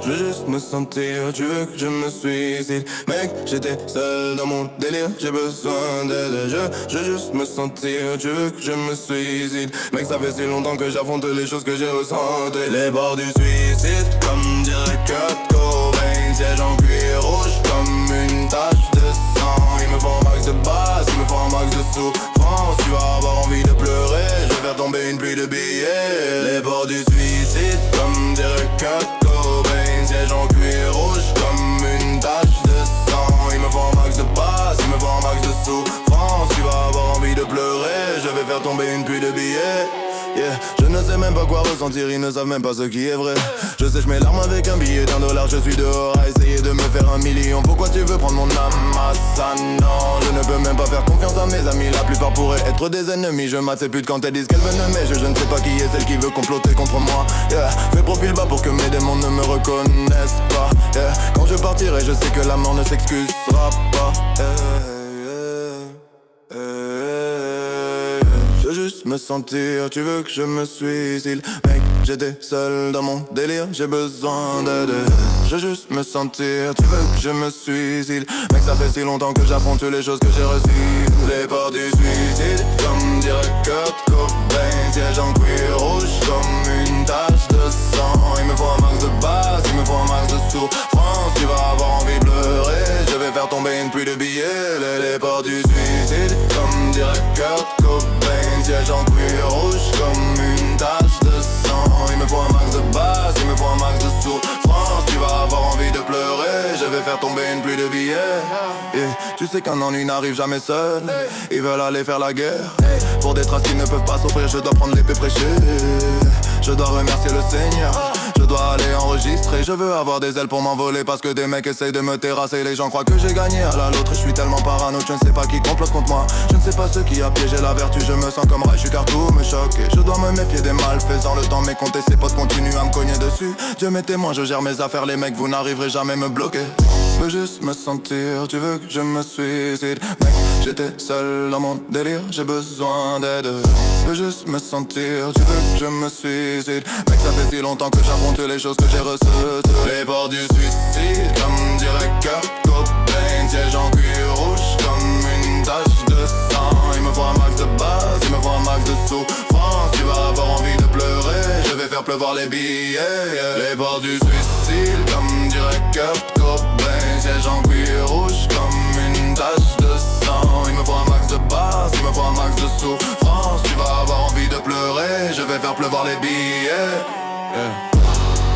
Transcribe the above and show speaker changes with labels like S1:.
S1: Je veux juste me sentir, tu veux que je me suicide. Mec, j'étais seul dans mon délire, j'ai besoin d'aide. Je veux juste me sentir, tu veux que je me suicide. Mec, ça fait si longtemps que j'affronte les choses que j'ai ressentées. Les bords du suicide, comme dirait Kurt Cobain. Siège en cuir rouge, comme une tache de sang. Il me faut un max de base, il me faut un max de souffrance. Tu vas avoir envie de pleurer, je vais faire tomber une pluie de billets. Les bords du suicide, comme dirait Kurt Cobain. Siège en cuir rouge, comme une tache de sang. Il me faut un max de base, il me faut un max de souffrance. Tu vas avoir envie de pleurer, je vais faire tomber une pluie de billets. Yeah. Je ne sais même pas quoi ressentir, ils ne savent même pas ce qui est vrai. Je sais, je mets l'arme avec un billet d'1$, je suis dehors à essayer de me faire 1 million. Pourquoi tu veux prendre mon âme à ça? Non, je ne peux même pas faire confiance à mes amis. La plupart pourraient être des ennemis. Je mate ces putes quand elles disent qu'elles veulent mais je ne sais pas qui est celle qui veut comploter contre moi. Yeah. Fais profil bas pour que mes démons ne me reconnaissent pas. Yeah. Quand je partirai, je sais que la mort ne s'excusera pas. Je veux juste me sentir, tu veux que je me suicide. Mec, j'étais seul dans mon délire, j'ai besoin d'aide. Je veux juste me sentir, tu veux que je me suicide. Mec, ça fait si longtemps que j'affronte les choses que j'ai reçues. Les portes du suicide, comme dirait Kurt Cobain. Siège en cuir rouge, comme une tache de sang. Il me faut un max de base, il me faut un max de souffrance. Tu vas avoir envie de pleurer, je vais faire tomber une pluie de billets. Les portes du suicide, comme dirait Kurt Cobain. Siège en cuir rouge comme une tache de sang. Il me faut un max de base, il me faut un max de souffrance. Tu vas avoir envie de pleurer, je vais faire tomber une pluie de billets. Yeah. Tu sais qu'un ennui n'arrive jamais seul. Ils veulent aller faire la guerre pour des traces qu'ils ne peuvent pas s'offrir. Je dois prendre l'épée prêchée. Je dois remercier le Seigneur. Je dois aller enregistrer. Je veux avoir des ailes pour m'envoler parce que des mecs essayent de me terrasser. Les gens croient que j'ai gagné à la l'autre. Je suis tellement parano, je ne sais pas qui complote contre moi. Je ne sais pas ce qui a piégé la vertu. Je me sens comme Raichu car tout me choque. Et je dois me méfier des malfaisants. Le temps m'est compté, ses potes continuent à me cogner dessus. Dieu m'est témoin, je gère mes affaires. Les mecs, vous n'arriverez jamais à me bloquer. Je veux juste me sentir, tu veux que je me suicide. Mec, j'étais seul dans mon délire, j'ai besoin d'aide. Je veux juste me sentir, tu veux que je me suicide. Mec, ça fait si longtemps que j'affronte les choses que j'ai reçues. Les bords du suicide, comme dirait Kurt Cobain. Siège en cuir rouge, comme une tache de sang. Il me faut un max de base, il me faut un max de souffrance. Tu vas avoir envie de pleurer, je vais faire pleuvoir les billets. Les bords du suicide, comme dirait Kurt Cobain. Siège en cuir rouge comme une tache de sang. Il me faut un max de base, il me faut un max de souffrance. Tu vas avoir envie de pleurer, je vais faire pleuvoir les billets. Yeah.